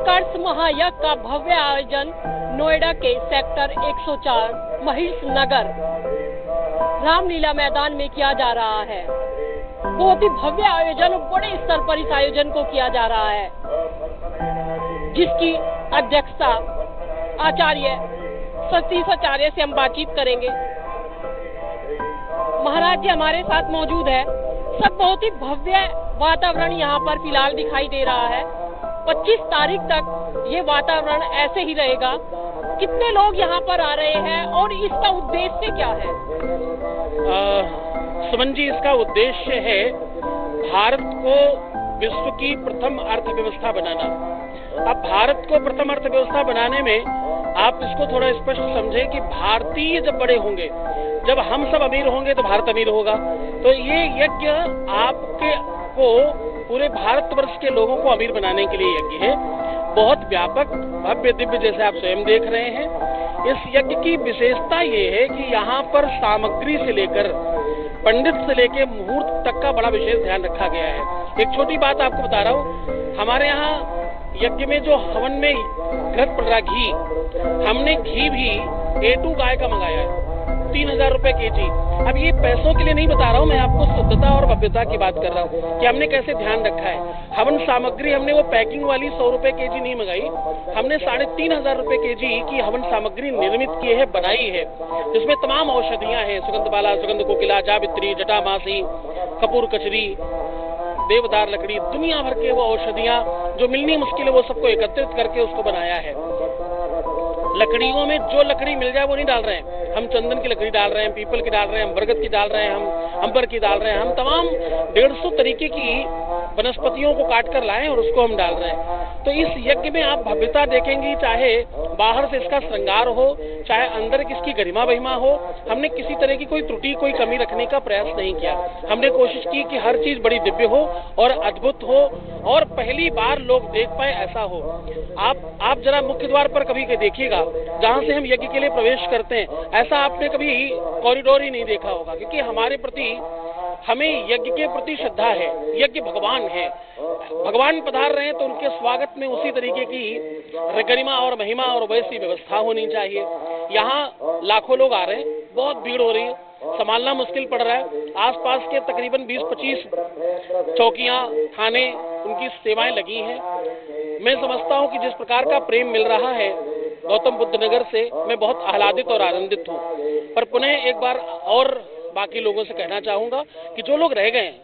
उत्कर्ष महायज्ञ का भव्य आयोजन नोएडा के सेक्टर 104 महिष नगर रामलीला मैदान में किया जा रहा है। बहुत ही भव्य आयोजन, बड़े स्तर पर इस आयोजन को किया जा रहा है, जिसकी अध्यक्षता आचार्य सतीश आचार्य से हम बातचीत करेंगे। महाराज जी हमारे साथ मौजूद है। सब बहुत ही भव्य वातावरण यहाँ पर फिलहाल दिखाई दे रहा है। 25 तारीख तक ये वातावरण ऐसे ही रहेगा। कितने लोग यहाँ पर आ रहे हैं और इसका उद्देश्य क्या है? सुमन जी, इसका उद्देश्य है भारत को विश्व की प्रथम अर्थव्यवस्था बनाना। अब भारत को प्रथम अर्थव्यवस्था बनाने में आप इसको थोड़ा स्पष्ट समझें कि भारतीय जब बड़े होंगे, जब हम सब अमीर होंगे तो भारत अमीर होगा। तो ये यज्ञ आपके को पूरे भारतवर्ष के लोगों को अमीर बनाने के लिए यज्ञ है। बहुत व्यापक, भव्य, दिव्य, जैसे आप स्वयं देख रहे हैं। इस यज्ञ की विशेषता ये है कि यहाँ पर सामग्री से लेकर पंडित से लेकर मुहूर्त तक का बड़ा विशेष ध्यान रखा गया है। एक छोटी बात आपको बता रहा हूँ, हमारे यहाँ यज्ञ में जो हवन में घृत पड़ रहा घी, हमने घी भी A2 गाय का मंगाया है, 3000 रुपए केजी। अब ये पैसों के लिए नहीं बता रहा हूँ मैं, आपको शुद्धता और भव्यता की बात कर रहा हूँ कि हमने कैसे ध्यान रखा है। हवन सामग्री हमने वो पैकिंग वाली 100 रुपए केजी नहीं मंगाई, हमने 3500 रुपए केजी की हवन सामग्री निर्मित की है, बनाई है, जिसमें तमाम औषधियां हैं, सुगंधमाला, सुगंध कोकिला, जावित्री, जटामासी, कपूर कचरी, देवदार लकड़ी, दुनिया भर के वो औषधियां जो मिलनी मुश्किल है वो सबको एकत्रित करके उसको बनाया है। लकड़ियों में जो लकड़ी मिल जाए वो नहीं डाल रहे हैं, हम चंदन की लकड़ी डाल रहे हैं, पीपल की डाल रहे हैं, हम बरगद की डाल रहे हैं, हम अंबर की डाल रहे हैं, हम तमाम 150 तरीके की वनस्पतियों को काट कर लाए और उसको हम डाल रहे हैं। तो इस यज्ञ में आप भव्यता देखेंगी, चाहे बाहर से इसका श्रृंगार हो, चाहे अंदर किसकी गरिमा महिमा हो। हमने किसी तरह की कोई त्रुटि, कोई कमी रखने का प्रयास नहीं किया। हमने कोशिश की कि हर चीज बड़ी दिव्य हो और अद्भुत हो और पहली बार लोग देख पाए ऐसा हो। आप जरा मुख्य द्वार पर कभी देखिएगा, जहाँ से हम यज्ञ के लिए प्रवेश करते हैं, ऐसा आपने कभी कॉरिडोर ही नहीं देखा होगा, क्योंकि हमारे प्रति, हमें यज्ञ के प्रति श्रद्धा है। यज्ञ भगवान है, भगवान पधार रहे हैं तो उनके स्वागत में उसी तरीके की गरिमा और महिमा और वैसी व्यवस्था होनी चाहिए। यहाँ लाखों लोग आ रहे हैं, बहुत भीड़ हो रही है, संभालना मुश्किल पड़ रहा है। आसपास के तकरीबन 20-25 चौकियां, थाने, उनकी सेवाएं लगी हैं। मैं समझता हूं कि जिस प्रकार का प्रेम मिल रहा है गौतम बुद्ध नगर से, मैं बहुत आह्लादित और आनंदित हूं। पर पुनः एक बार और बाकी लोगों से कहना चाहूंगा कि जो लोग रह गए हैं,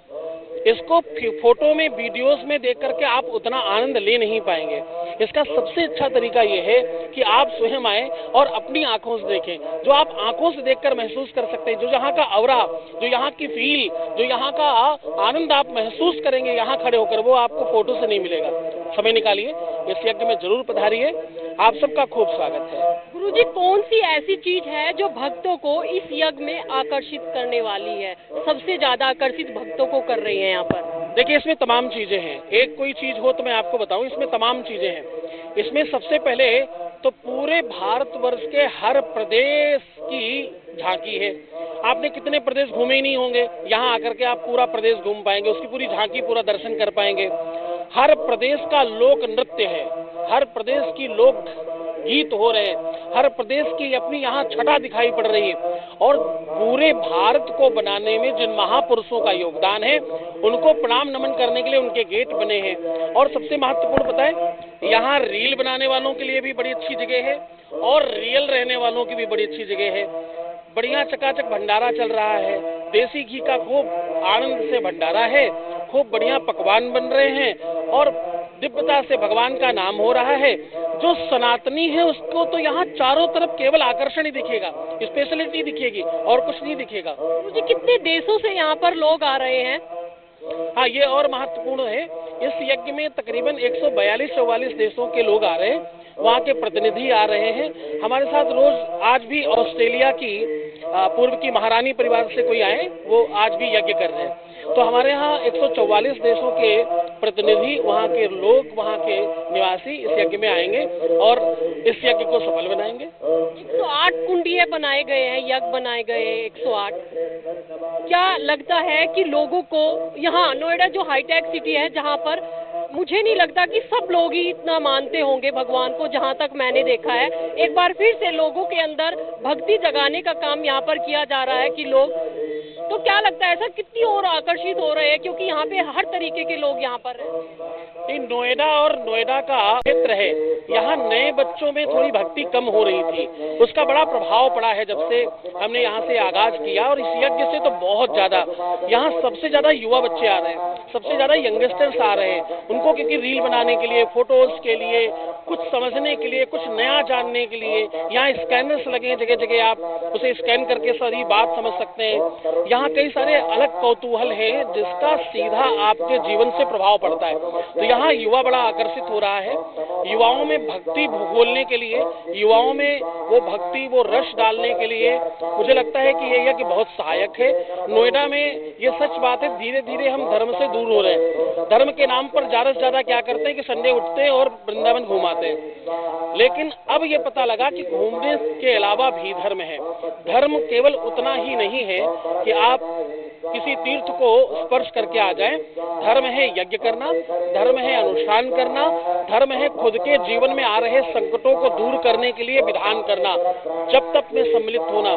इसको फोटो में, वीडियोस में देख करके आप उतना आनंद ले नहीं पाएंगे। इसका सबसे अच्छा तरीका यह है कि आप स्वयं आए और अपनी आंखों से देखें। जो आप आंखों से देखकर महसूस कर सकते हैं, जो यहाँ का ऑरा, जो यहाँ की फील, जो यहाँ का आनंद आप महसूस करेंगे यहाँ खड़े होकर, वो आपको फोटो से नहीं मिलेगा। समय निकालिए, इस यज्ञ में जरूर पधारिए। आप सबका खूब स्वागत है। गुरुजी, कौन सी ऐसी चीज है जो भक्तों को इस यज्ञ में आकर्षित करने वाली है, सबसे ज्यादा आकर्षित भक्तों को कर रही है यहाँ पर? देखिए, इसमें तमाम चीजें हैं। एक कोई चीज हो तो मैं आपको बताऊं, इसमें तमाम चीजें हैं। इसमें सबसे पहले तो पूरे भारतवर्ष के हर प्रदेश की झांकी है। आपने कितने प्रदेश घूमे ही नहीं होंगे, यहाँ आकर के आप पूरा प्रदेश घूम पाएंगे, उसकी पूरी झांकी, पूरा दर्शन कर पाएंगे। हर प्रदेश का लोक नृत्य है, हर प्रदेश की लोक गीत हो रहे हैं, हर प्रदेश की अपनी यहाँ छटा दिखाई पड़ रही है। और पूरे भारत को बनाने में जिन महापुरुषों का योगदान है, उनको प्रणाम नमन करने के लिए उनके गेट बने हैं। और सबसे महत्वपूर्ण पता है, यहाँ रील बनाने वालों के लिए भी बड़ी अच्छी जगह है और रियल रहने वालों की भी बड़ी अच्छी जगह है। बढ़िया चकाचक भंडारा चल रहा है, देसी घी का खूब आनंद से भंडारा है, खूब बढ़िया पकवान बन रहे हैं और दिव्यता से भगवान का नाम हो रहा है। जो सनातनी है उसको तो यहाँ चारों तरफ केवल आकर्षण ही दिखेगा, स्पेशलिटी दिखेगी और कुछ नहीं दिखेगा। मुझे कितने देशों से यहाँ पर लोग आ रहे हैं? हाँ, ये और महत्वपूर्ण है। इस यज्ञ में तकरीबन 142-44 देशों के लोग आ रहे हैं, वहाँ के प्रतिनिधि आ रहे हैं। हमारे साथ रोज आज भी ऑस्ट्रेलिया की पूर्व की महारानी परिवार से कोई आए, वो आज भी यज्ञ कर रहे हैं। तो हमारे यहाँ 144 देशों के प्रतिनिधि, वहाँ के लोग, वहाँ के निवासी इस यज्ञ में आएंगे और इस यज्ञ को सफल बनाएंगे। 108 कुंडिये बनाए गए हैं, यज्ञ बनाए गए हैं 108। क्या लगता है कि लोगों को यहाँ नोएडा जो हाईटेक सिटी है, जहाँ पर मुझे नहीं लगता कि सब लोग ही इतना मानते होंगे भगवान को, जहाँ तक मैंने देखा है। एक बार फिर से लोगों के अंदर भक्ति जगाने का काम यहाँ पर किया जा रहा है कि लोग, तो क्या लगता है ऐसा कितनी और आकर्षित हो रहे हैं, क्योंकि यहाँ पे हर तरीके के लोग यहाँ पर हैं। नोएडा और नोएडा का क्षेत्र है, यहाँ नए बच्चों में थोड़ी भक्ति कम हो रही थी, उसका बड़ा प्रभाव पड़ा है जब से हमने यहाँ से आगाज किया। और इस यज्ञ से तो बहुत ज्यादा, यहाँ सबसे ज्यादा युवा बच्चे आ रहे हैं, सबसे ज्यादा यंगस्टर्स आ रहे हैं। उनको क्योंकि रील बनाने के लिए, फोटोज के लिए, कुछ समझने के लिए, कुछ नया जानने के लिए, यहाँ स्कैनर्स लगे हैं जगह जगह, आप उसे स्कैन करके सारी बात समझ सकते हैं। यहाँ कई सारे अलग कौतूहल है जिसका सीधा आपके जीवन से प्रभाव पड़ता है। तो यहाँ युवा बड़ा आकर्षित हो रहा है। युवाओं में भक्ति घोलने के लिए, युवाओं में वो भक्ति, वो रस डालने के लिए मुझे लगता है कि ये बहुत सहायक है। नोएडा में ये सच बात है, धीरे धीरे हम धर्म से दूर हो रहे हैं। धर्म के नाम पर ज्यादा से ज्यादा क्या करते हैं कि संडे उठते हैं और वृंदावन घुमाते हैं। लेकिन अब ये पता लगा कि घूमने के अलावा भी धर्म है। धर्म केवल उतना ही नहीं है कि आप किसी तीर्थ को स्पर्श करके आ जाएं। धर्म है यज्ञ करना, धर्म है अनुष्ठान करना, धर्म है खुद के जीवन में आ रहे संकटों को दूर करने के लिए विधान करना, जब तक में सम्मिलित होना।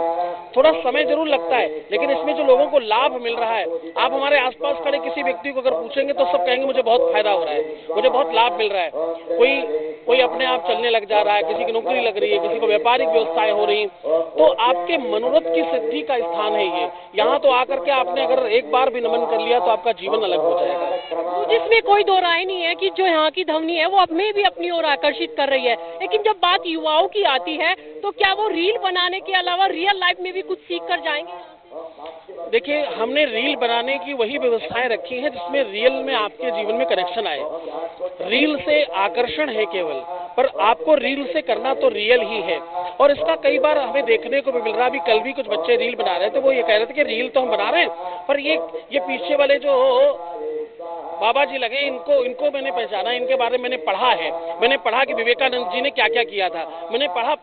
थोड़ा समय जरूर लगता है, लेकिन इसमें जो लोगों को लाभ मिल रहा है, आप हमारे आसपास खड़े किसी व्यक्ति को अगर पूछेंगे तो सब कहेंगे मुझे बहुत फायदा हो रहा है, मुझे बहुत लाभ मिल रहा है। कोई अपने आप चलने लग जा रहा है, किसी की नौकरी लग रही है, किसी को व्यापारिक व्यवस्थाएं हो रही। तो आपके मनोरथ की सिद्धि का स्थान है ये। यहाँ तो आकर के आपने अगर एक बार भी नमन कर लिया तो आपका जीवन अलग हो जाएगा। जिसमें कोई दो राय नहीं है कि जो यहाँ की ध्वनि है वो हमें भी अपनी ओर आकर्षित कर रही है। लेकिन जब बात युवाओं की आती है तो क्या वो रील बनाने के अलावा रियल लाइफ में भी कुछ सीख कर जाएंगे? देखिए, हमने रील बनाने की वही व्यवस्थाएं रखी हैं जिसमें रियल में आपके जीवन में कनेक्शन आए। रील से आकर्षण है केवल, पर आपको रील से करना तो रियल ही है। और इसका कई बार हमें देखने को भी मिल रहा। अभी कल भी कुछ बच्चे रील बना रहे थे, वो ये कह रहे थे कि रील तो हम बना रहे हैं, पर ये पीछे वाले जो बाबा जी लगे, इनको मैंने पहचाना, इनके बारे में मैंने पढ़ा है। मैंने पढ़ा कि विवेकानंद जी ने क्या क्या किया था, मैंने पढ़ा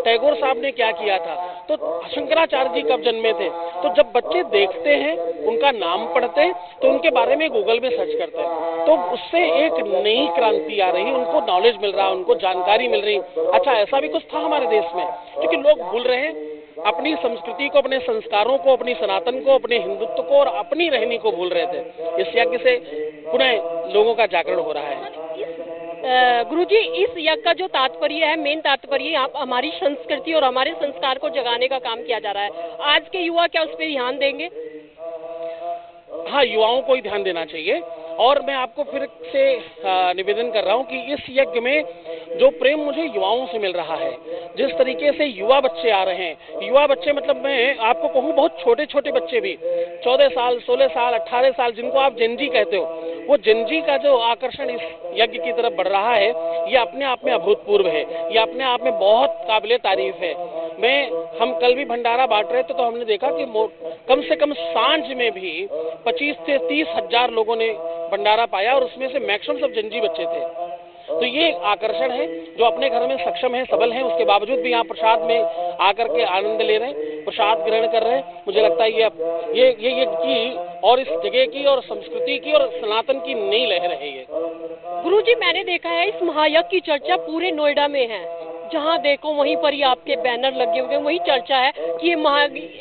टैगोर साहब ने क्या किया था, तो शंकराचार्य जी कब जन्मे थे। तो जब बच्चे देखते हैं, उनका नाम पढ़ते हैं, तो उनके बारे में गूगल में सर्च करते हैं, तो उससे एक नई क्रांति आ रही, उनको नॉलेज मिल रहा, उनको जानकारी मिल रही। अच्छा, ऐसा भी कुछ था हमारे देश में, क्योंकि लोग भूल रहे हैं अपनी संस्कृति को, अपने संस्कारों को, अपनी सनातन को, अपने हिंदुत्व को और अपनी रहनी को भूल रहे थे। इस यज्ञ से पुनः लोगों का जागरण हो रहा है। गुरुजी, इस यज्ञ का जो तात्पर्य है, मेन तात्पर्य यहाँ हमारी संस्कृति और हमारे संस्कार को जगाने का काम किया जा रहा है। आज के युवा क्या उस पर ध्यान देंगे? हाँ, युवाओं को ही ध्यान देना चाहिए। और मैं आपको फिर से निवेदन कर रहा हूँ कि इस यज्ञ में जो प्रेम मुझे युवाओं से मिल रहा है, जिस तरीके से युवा बच्चे आ रहे हैं, युवा बच्चे मतलब मैं आपको कहूँ बहुत छोटे छोटे बच्चे भी, 14 साल, 16 साल, 18 साल, जिनको आप जेनजी कहते हो, वो जेनजी का जो आकर्षण इस यज्ञ की तरफ बढ़ रहा है, ये अपने आप में अभूतपूर्व है, ये अपने आप में बहुत काबिले तारीफ है। हम कल भी भंडारा बांट रहे थे तो हमने देखा कि कम से कम सांझ में भी 25 से 30 हजार लोगों ने भंडारा पाया, और उसमें से मैक्सिमम सब जंजी बच्चे थे। तो ये आकर्षण है, जो अपने घर में सक्षम है, सबल है, उसके बावजूद भी यहाँ प्रसाद में आकर के आनंद ले रहे हैं, प्रसाद ग्रहण कर रहे हैं। मुझे लगता है ये की और इस जगह की और संस्कृति की और सनातन की नई लहर है ये। गुरुजी, मैंने देखा है इस महायज्ञ की चर्चा पूरे नोएडा में है। जहाँ देखो वहीं पर ही आपके बैनर लगे हुए, वही चर्चा है कि ये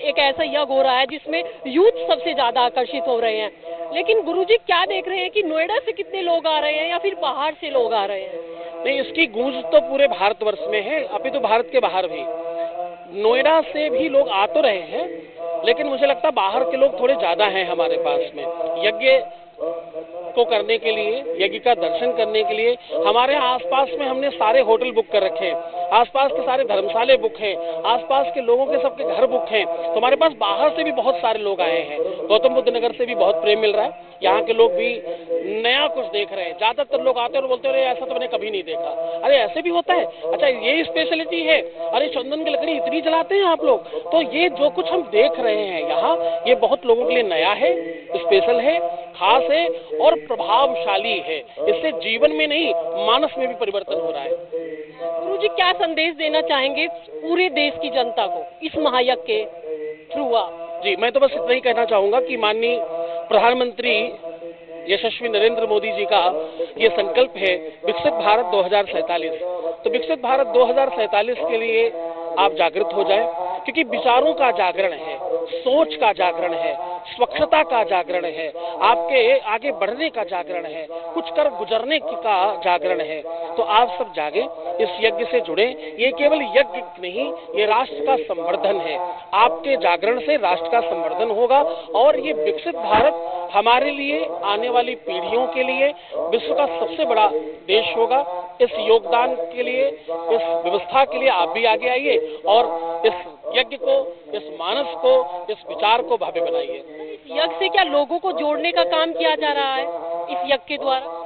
एक ऐसा यज्ञ हो रहा है जिसमें यूथ सबसे ज्यादा आकर्षित हो रहे हैं। लेकिन गुरुजी, क्या देख रहे हैं कि नोएडा से कितने लोग आ रहे हैं या फिर बाहर से लोग आ रहे हैं? नहीं, इसकी गूंज तो पूरे भारतवर्ष में है, अभी तो भारत के बाहर भी। नोएडा से भी लोग आ तो रहे हैं, लेकिन मुझे लगता है बाहर के लोग थोड़े ज्यादा हैं हमारे पास में। यज्ञ को करने के लिए, यज्ञ का दर्शन करने के लिए हमारे आसपास में हमने सारे होटल बुक कर रखे हैं, आसपास के सारे धर्मशाले बुक हैं, आसपास के लोगों के सबके घर बुक हैं। तो हमारे पास बाहर से भी बहुत सारे लोग आए हैं। गौतम बुद्ध नगर से भी बहुत प्रेम मिल रहा है, यहाँ के लोग भी नया कुछ देख रहे हैं। ज्यादातर लोग आते हैं और बोलते हैं ऐसा तो मैंने कभी नहीं देखा, अरे ऐसे भी होता है, अच्छा ये स्पेशलिटी है, अरे चंदन की लकड़ी इतनी जलाते हैं आप लोग। तो ये जो कुछ हम देख रहे हैं यहाँ, ये बहुत लोगों के लिए नया है, स्पेशल है, खास है और प्रभावशाली है। इससे जीवन में नहीं, मानस में भी परिवर्तन हो रहा है। गुरुजी, क्या संदेश देना चाहेंगे पूरे देश की जनता को इस महायज्ञ के थ्रू आप? जी, मैं तो बस इतना ही कहना चाहूंगा कि माननीय प्रधानमंत्री यशस्वी नरेंद्र मोदी जी का ये संकल्प है विकसित भारत 2047। तो विकसित भारत 2047 के लिए आप जागृत हो जाएं, क्योंकि विचारों का जागरण है, सोच का जागरण है, स्वच्छता का जागरण है, आपके आगे बढ़ने का जागरण है, कुछ कर गुजरने का जागरण है। तो आप सब जागे, इस यज्ञ से जुड़े। ये केवल यज्ञ नहीं, ये राष्ट्र का संवर्धन है। आपके जागरण से राष्ट्र का संवर्धन होगा और ये विकसित भारत हमारे लिए, आने वाली पीढ़ियों के लिए विश्व का सबसे बड़ा देश होगा। इस योगदान के लिए, इस व्यवस्था के लिए आप भी आगे आइए और इस यज्ञ को, इस मानस को, इस विचार को भव्य बनाइए। इस यज्ञ से क्या लोगों को जोड़ने का काम किया जा रहा है इस यज्ञ के द्वारा?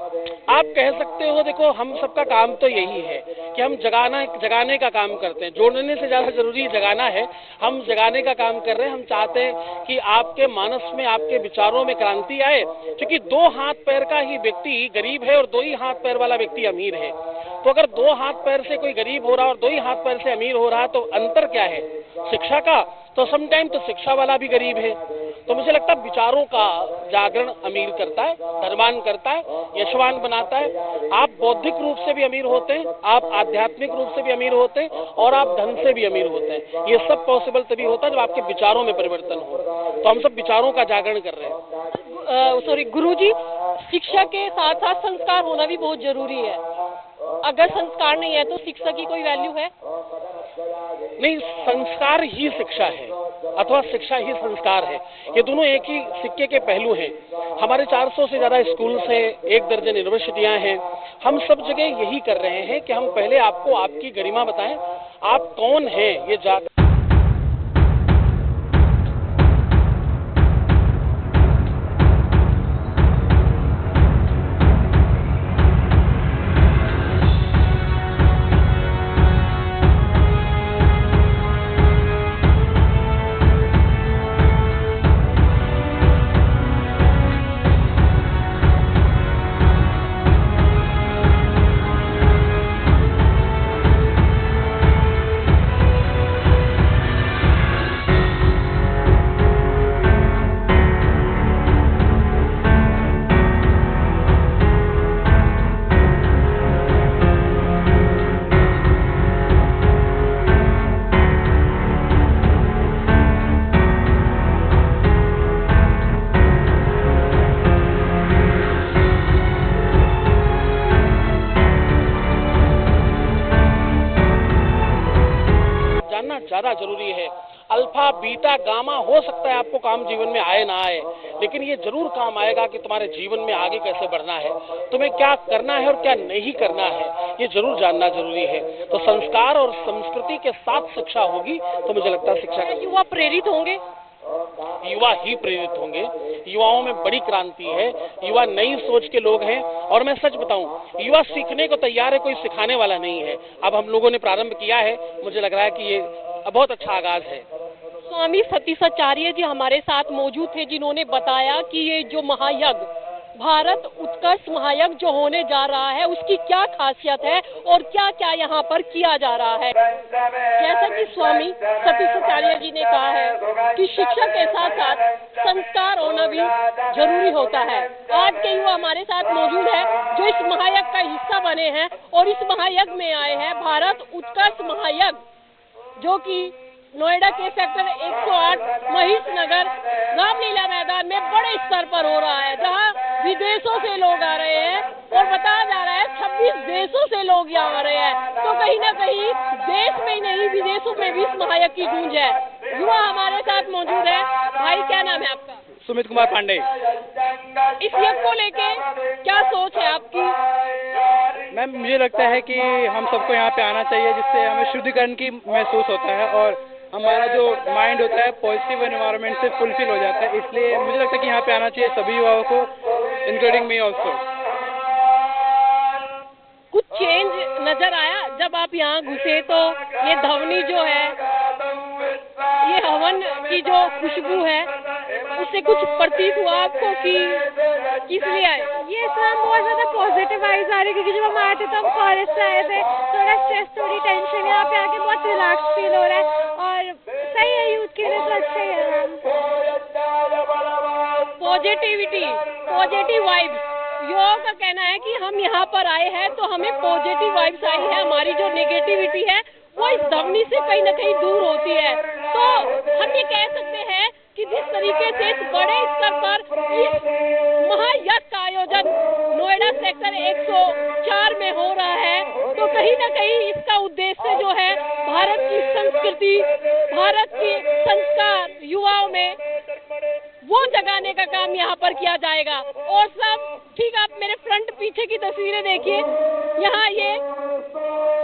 आप कह सकते हो, देखो हम सबका काम तो यही है कि हम जगाने का काम करते हैं। जोड़ने से ज्यादा जरूरी जगाना है। हम जगाने का काम कर रहे हैं। हम चाहते हैं कि आपके मानस में, आपके विचारों में क्रांति आए, क्योंकि 2 हाथ पैर का ही व्यक्ति गरीब है और 2 ही हाथ पैर वाला व्यक्ति अमीर है। तो अगर 2 हाथ पैर से कोई गरीब हो रहा है और 2 ही हाथ पैर से अमीर हो रहा है, तो अंतर क्या है? शिक्षा का। तो समटाइम तो शिक्षा वाला भी गरीब है। तो मुझे लगता है विचारों का जागरण अमीर करता है, धनवान करता है, यशवान बनाता है। आप बौद्धिक रूप से भी अमीर होते हैं, आप आध्यात्मिक रूप से भी अमीर होते हैं और आप धन से भी अमीर होते हैं। ये सब पॉसिबल तभी होता है जब आपके विचारों में परिवर्तन हो। तो हम सब विचारों का जागरण कर रहे हैं। गुरुजी, शिक्षा के साथ साथ संस्कार होना भी बहुत जरूरी है। अगर संस्कार नहीं है तो शिक्षा की कोई वैल्यू है नहीं। संस्कार ही शिक्षा है अथवा शिक्षा ही संस्कार है। ये दोनों एक ही सिक्के के पहलू हैं। हमारे 400 से ज्यादा स्कूल हैं, 1 दर्जन यूनिवर्सिटियां हैं। हम सब जगह यही कर रहे हैं कि हम पहले आपको आपकी गरिमा बताएं, आप कौन हैं, ये जाकर ज्यादा जरूरी है। अल्फा, बीटा, गामा हो सकता है आपको काम जीवन में आए ना आए, लेकिन ये जरूर काम आएगा कि तुम्हारे जीवन में आगे कैसे बढ़ना है, तुम्हें क्या करना है और क्या नहीं करना है, ये जरूर जानना जरूरी है। तो संस्कार और संस्कृति के साथ शिक्षा होगी तो मुझे लगता है शिक्षा का युवा प्रेरित होंगे। युवा ही प्रेरित होंगे। युवाओं में बड़ी क्रांति है। युवा नई सोच के लोग हैं और मैं सच बताऊं, युवा सीखने को तैयार है, कोई सिखाने वाला नहीं है। अब हम लोगों ने प्रारंभ किया है, मुझे लग रहा है कि ये बहुत अच्छा आगाज है। स्वामी सतीशाचार्य जी हमारे साथ मौजूद थे, जिन्होंने बताया कि ये जो महायज्ञ, भारत उत्कर्ष महायज्ञ जो होने जा रहा है, उसकी क्या खासियत है और क्या क्या यहाँ पर किया जा रहा है। जैसा कि स्वामी सतीशाचार्य जी ने कहा है कि शिक्षा के साथ साथ संस्कार होना भी जरूरी होता है। आज के युवा हमारे साथ मौजूद है जो इस महायज्ञ का हिस्सा बने हैं और इस महायज्ञ में आए हैं। भारत उत्कर्ष महायज्ञ जो कि नोएडा के सेक्टर 108 महेश नगर रामलीला मैदान में बड़े स्तर पर हो रहा है, जहां विदेशों से लोग आ रहे हैं और बताया जा रहा है 26 देशों से लोग यहाँ आ रहे हैं। तो कहीं ना कहीं देश में ही नहीं, विदेशों में भी इस महायज्ञ की गूंज है। युवा हमारे साथ मौजूद है। भाई, क्या नाम है आपका? सुमित कुमार पांडे। इस यज्ञ को लेके क्या सोच है आपकी? मैम, मुझे लगता है कि हम सबको यहाँ पे आना चाहिए, जिससे हमें शुद्धिकरण की महसूस होता है और हमारा जो माइंड होता है पॉजिटिव एनवायरनमेंट से फुलफिल हो जाता है। इसलिए मुझे लगता है कि यहाँ पे आना चाहिए सभी युवाओं को, इंक्लूडिंग मी ऑल्सो। कुछ चेंज नजर आया जब आप यहाँ घुसे? तो ये ध्वनि जो है, ये हवन की जो खुशबू है, उससे कुछ प्रतीत हुआ आपको कि किस लिए आए? ये सर बहुत ज्यादा पॉजिटिव वाइब्स आ रही, क्योंकि जब हम आए थे तो हम कॉलेज से आए थे, थोड़ा स्ट्रेस, थोड़ी टेंशन, यहाँ पे आके बहुत रिलैक्स फील हो रहा है और सही है, यूथ के लिए तो अच्छा ही है। Positivity, positive vibes. युवाओं का कहना है कि हम यहाँ पर आए हैं तो हमें पॉजिटिव वाइब्स आई है, हमारी जो नेगेटिविटी है वो इस धवनी से कहीं न कहीं दूर होती है। तो हम ये कह सकते हैं कि जिस तरीके से इस बड़े स्तर पर इस महायज्ञ का आयोजन नोएडा सेक्टर 104 में हो रहा है, तो कहीं न कहीं इसका उद्देश्य जो है भारत की संस्कृति, भारत की संस्कार युवाओं में वो जगाने का काम यहाँ पर किया जाएगा। और सब ठीक, आप मेरे फ्रंट पीछे की तस्वीरें देखिए, यहाँ ये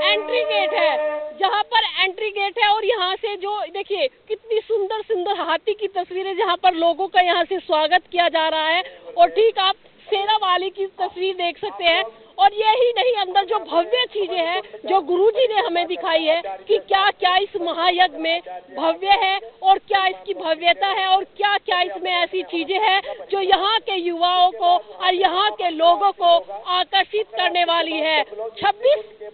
एंट्री गेट है, जहाँ पर एंट्री गेट है और यहाँ से जो देखिए कितनी सुंदर सुंदर हाथी की तस्वीरें, जहाँ पर लोगों का यहाँ से स्वागत किया जा रहा है। और ठीक आप शेरा वाली की तस्वीर देख सकते हैं। और यही नहीं, अंदर जो भव्य चीजें हैं जो गुरुजी ने हमें दिखाई है कि क्या क्या इस महायज्ञ में भव्य है और क्या इसकी भव्यता है और क्या क्या इसमें ऐसी चीजें हैं जो यहाँ के युवाओं को और यहाँ के लोगों को आकर्षित करने वाली है।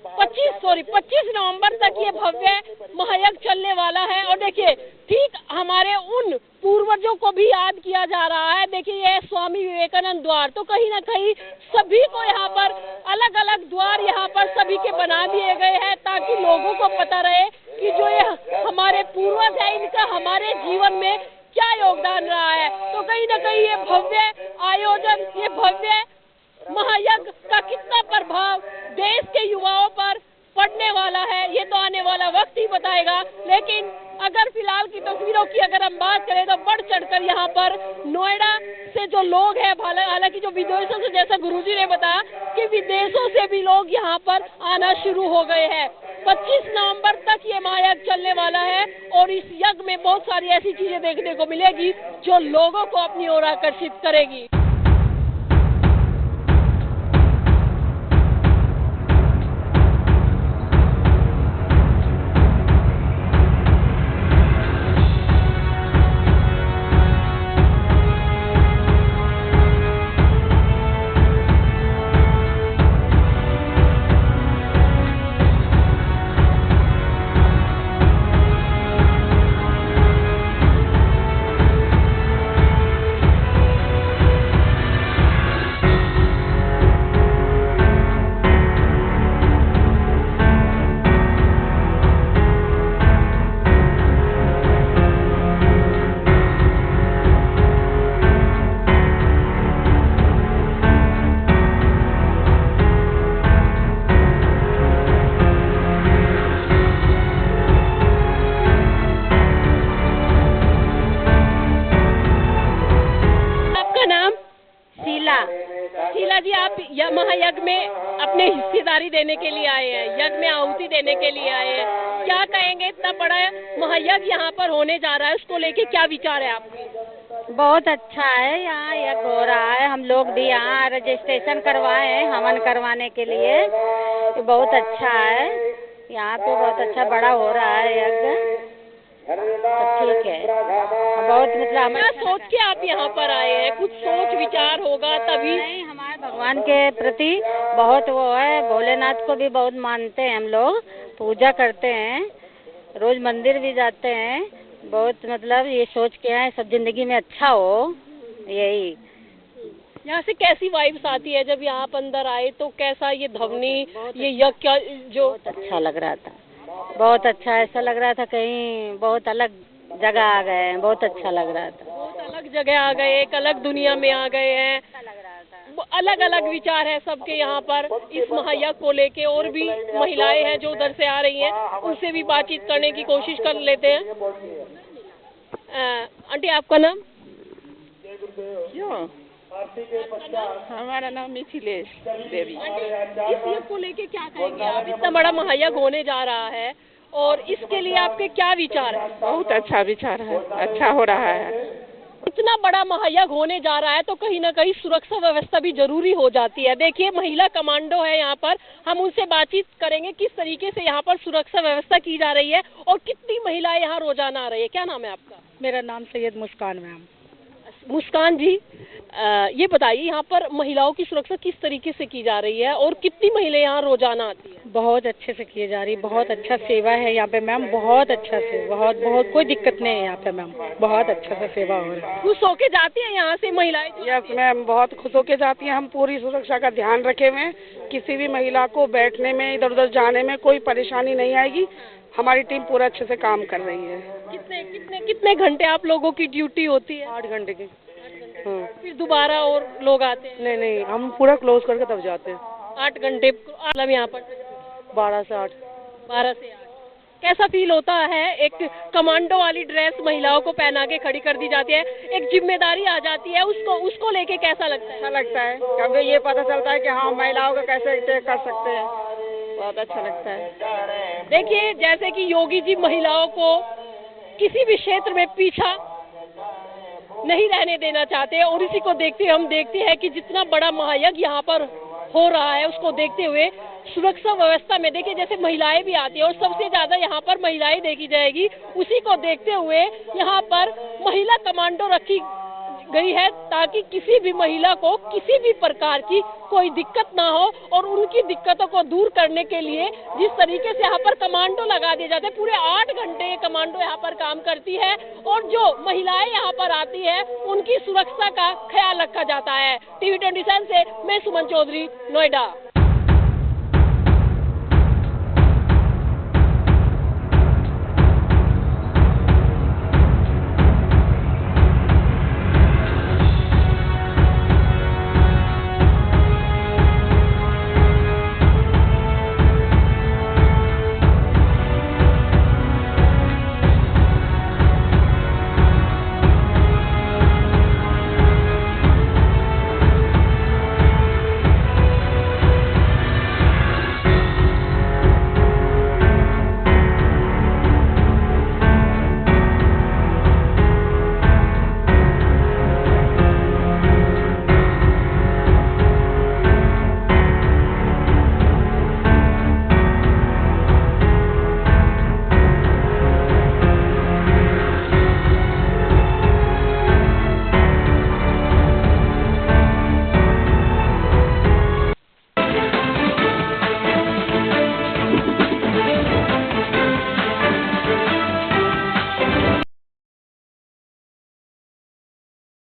25 नवंबर तक ये भव्य महायज्ञ चलने वाला है। और देखिए ठीक हमारे उन पूर्वजों को भी याद किया जा रहा है। देखिए ये स्वामी विवेकानंद द्वार, तो कहीं ना कहीं सभी को यहाँ पर अलग अलग द्वार यहाँ पर सभी के बना दिए गए हैं ताकि लोगों को पता रहे कि जो ये हमारे पूर्वज है इनका हमारे जीवन में क्या योगदान रहा है। तो कहीं ना कहीं ये भव्य आयोजन, ये भव्य महायज्ञ का कितना प्रभाव देश के युवाओं पर पड़ने वाला है ये तो आने वाला वक्त ही बताएगा। लेकिन अगर फिलहाल की तस्वीरों की अगर हम बात करें तो बढ़ चढ़कर यहाँ पर नोएडा से जो लोग हैं, हालांकि जो विदेशों से, जैसा गुरुजी ने बताया कि विदेशों से भी लोग यहाँ पर आना शुरू हो गए हैं। 25 नवंबर तक ये महायज्ञ चलने वाला है और इस यज्ञ में बहुत सारी ऐसी चीजें देखने को मिलेगी जो लोगों को अपनी ओर आकर्षित करेगी। शीला जी, आप महायज्ञ में अपने हिस्सेदारी देने के लिए आए हैं, यज्ञ में आहुति देने के लिए आए हैं, क्या कहेंगे? इतना बड़ा महायज्ञ यहाँ पर होने जा रहा है, उसको लेके क्या विचार है आपके? बहुत अच्छा है, यहाँ यज्ञ हो रहा है। हम लोग भी यहाँ रजिस्ट्रेशन करवाए हैं हवन करवाने के लिए। तो बहुत अच्छा है, यहाँ पे बहुत अच्छा बड़ा हो रहा है यज्ञ। ठीक है, बहुत मतलब क्या सोच के आप यहाँ पर आए हैं? कुछ सोच विचार होगा तभी? नहीं, हमारे भगवान के प्रति बहुत वो है, भोलेनाथ को भी बहुत मानते हैं हम लोग, पूजा करते हैं, रोज मंदिर भी जाते हैं। बहुत मतलब ये सोच के आए सब जिंदगी में अच्छा हो, यही। यहाँ से कैसी वाइब्स आती है जब यहाँ पर अंदर आए? तो कैसा ये धवनी, ये यज्ञ जो बहुत अच्छा लग रहा था, बहुत अच्छा, ऐसा लग रहा था कहीं बहुत अलग जगह आ गए हैं, बहुत अच्छा लग रहा था। बहुत अलग जगह आ गए, एक अलग दुनिया में आ गए हैं। अलग अलग विचार है सबके यहाँ पर इस महायज्ञ को लेके। और भी महिलाएं हैं जो उधर से आ रही हैं, उनसे भी बातचीत करने की कोशिश कर लेते हैं। आंटी, आपका नाम? क्यों? हमारा नाम मिथिलेश देवी। इस यज्ञ को लेके क्या कहेंगे आप? इतना बड़ा महायज्ञ होने जा रहा है और इसके लिए आपके क्या विचार है? बहुत अच्छा विचार है, अच्छा हो रहा है। इतना बड़ा महायज्ञ होने जा रहा है तो कहीं ना कहीं सुरक्षा व्यवस्था भी जरूरी हो जाती है। देखिए महिला कमांडो है यहाँ पर, हम उनसे बातचीत करेंगे किस तरीके से यहाँ पर सुरक्षा व्यवस्था की जा रही है और कितनी महिलाएं यहाँ रोजाना आ रही है। क्या नाम है आपका? मेरा नाम सैयद मुस्कान मैम। मुस्कान जी, ये बताइए यहाँ पर महिलाओं की सुरक्षा किस तरीके से की जा रही है और कितनी महिलाएं यहाँ रोजाना आती हैं? बहुत अच्छे से की जा रही, बहुत अच्छा सेवा है यहाँ पे मैम, बहुत अच्छा से, बहुत बहुत कोई दिक्कत नहीं है यहाँ पे मैम, बहुत अच्छा से सेवा हो रहा है। खुश होके जाती है यहाँ से महिलाएं? यस मैम, बहुत खुश होके जाती हैं। हम पूरी सुरक्षा का ध्यान रखे हुए हैं, किसी भी महिला को बैठने में, इधर उधर जाने में कोई परेशानी नहीं आएगी। हमारी टीम पूरा अच्छे से काम कर रही है। कितने घंटे आप लोगों की ड्यूटी होती है? 8 घंटे की। फिर दोबारा और लोग आते हैं? नहीं, हम पूरा क्लोज करके तब जाते हैं। 8 घंटे मतलब यहाँ पर 12 से 8। 12 से 8। कैसा फील होता है? एक कमांडो वाली ड्रेस महिलाओं को पहना के खड़ी कर दी जाती है, एक जिम्मेदारी आ जाती है, उसको लेके कैसा लगता है? अच्छा लगता है, क्योंकि ये पता चलता है कि हाँ, महिलाओं को कैसे टेक कर सकते हैं। बहुत अच्छा लगता है। देखिए, जैसे कि योगी जी महिलाओं को किसी भी क्षेत्र में पीछा नहीं रहने देना चाहते और इसी को देखते हम देखते हैं कि जितना बड़ा महायज्ञ यहाँ पर हो रहा है, उसको देखते हुए सुरक्षा व्यवस्था में देखिए जैसे महिलाएं भी आती है और सबसे ज्यादा यहाँ पर महिलाएं देखी जाएगी, उसी को देखते हुए यहाँ पर महिला कमांडो रखी गई है ताकि किसी भी महिला को किसी भी प्रकार की कोई दिक्कत ना हो और उनकी दिक्कतों को दूर करने के लिए जिस तरीके से यहाँ पर कमांडो लगा दिए जाते हैं, पूरे 8 घंटे ये कमांडो यहाँ पर काम करती है और जो महिलाएं यहाँ पर आती है उनकी सुरक्षा का ख्याल रखा जाता है। TV 27 से मैं सुमन चौधरी, नोएडा।